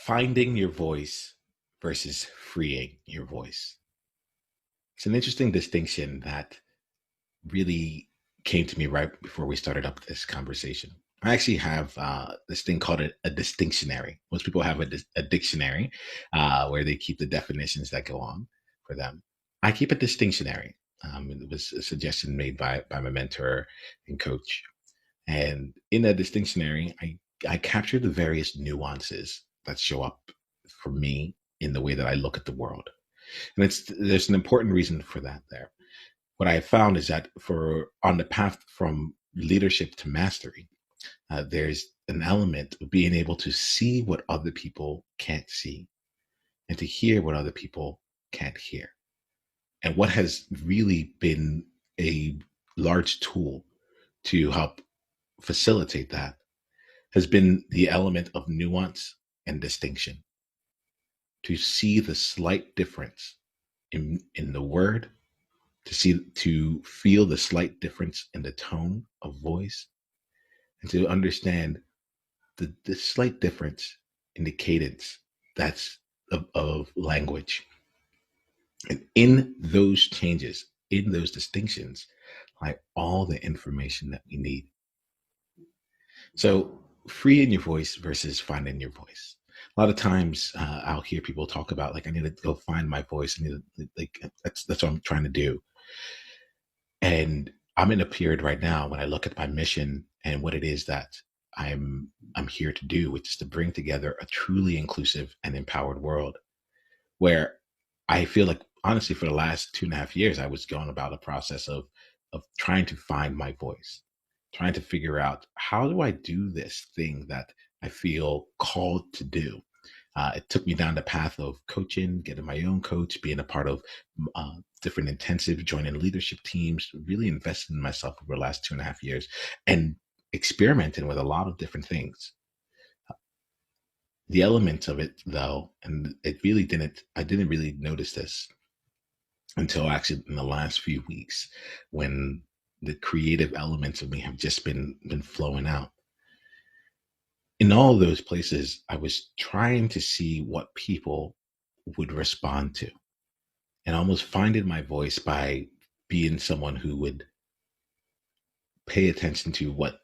Finding your voice versus freeing your voice. It's an interesting distinction that really came to me right before we started up this conversation. I actually have this thing called a distinctionary. Most people have a dictionary where they keep the definitions that go on for them. I keep a distinctionary. It was a suggestion made by my mentor and coach. And in that distinctionary, I capture the various nuances that show up for me in the way that I look at the world. And there's an important reason for that there. What I have found is that for on the path from leadership to mastery, there's an element of being able to see what other people can't see and to hear what other people can't hear. And what has really been a large tool to help facilitate that has been the element of nuance and distinction. To see the slight difference in the word, to feel the slight difference in the tone of voice, and to understand the slight difference in the cadence that's of language. And in those changes, in those distinctions, lie all the information that we need. So, freeing your voice versus finding your voice. A lot of times, I'll hear people talk about like, I need to go find my voice. I need to like that's what I'm trying to do. And I'm in a period right now when I look at my mission and what it is that I'm here to do, which is to bring together a truly inclusive and empowered world where I feel like honestly for the last 2.5 years I was going about a process of trying to find my voice, trying to figure out how do I do this thing that I feel called to do. It took me down the path of coaching, getting my own coach, being a part of different intensive, joining leadership teams, really investing in myself over the last 2.5 years, and experimenting with a lot of different things. The elements of it, though, and I didn't really notice this until actually in the last few weeks when the creative elements of me have just been flowing out. In all of those places, I was trying to see what people would respond to and almost finding my voice by being someone who would pay attention to what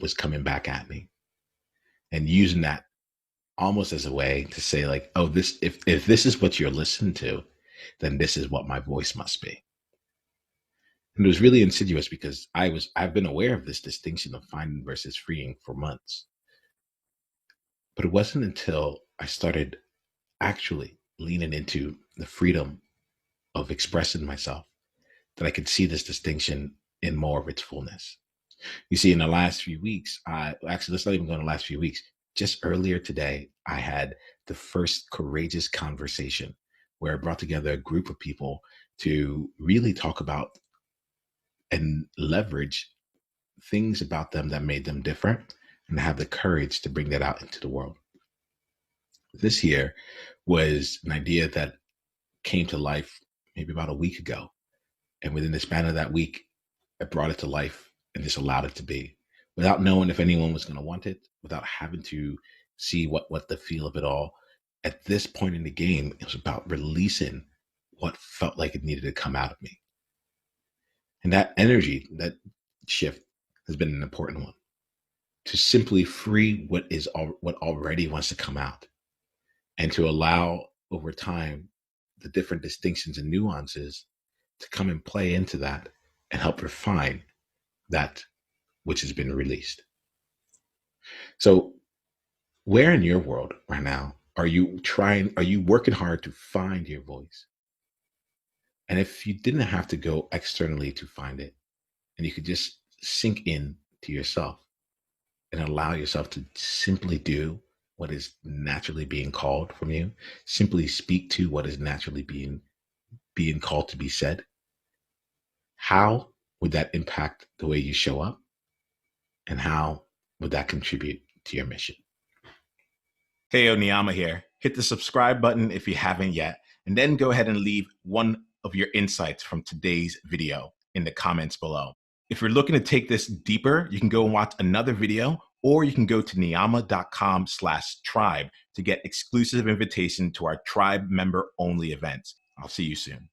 was coming back at me and using that almost as a way to say like, oh, this if this is what you're listening to, then this is what my voice must be. And it was really insidious because I've been aware of this distinction of finding versus freeing for months. But it wasn't until I started actually leaning into the freedom of expressing myself that I could see this distinction in more of its fullness. You see, in the last few weeks, let's not even go in the last few weeks. Just earlier today, I had the first courageous conversation where I brought together a group of people to really talk about and leverage things about them that made them different and have the courage to bring that out into the world. This here was an idea that came to life maybe about a week ago. And within the span of that week, I brought it to life and just allowed it to be without knowing if anyone was going to want it, without having to see what the feel of it all. At this point in the game, it was about releasing what felt like it needed to come out of me. And that energy, that shift has been an important one to simply free what already wants to come out and to allow over time the different distinctions and nuances to come and play into that and help refine that which has been released. So where in your world right now are you working hard to find your voice? And if you didn't have to go externally to find it, and you could just sink in to yourself and allow yourself to simply do what is naturally being called from you, simply speak to what is naturally being called to be said, how would that impact the way you show up? And how would that contribute to your mission? Heyo, Niiamah here. Hit the subscribe button if you haven't yet, and then go ahead and leave one of your insights from today's video in the comments below. If you're looking to take this deeper, you can go and watch another video Or you can go to niiamah.com/tribe to get exclusive invitation to our tribe member only events. I'll see you soon.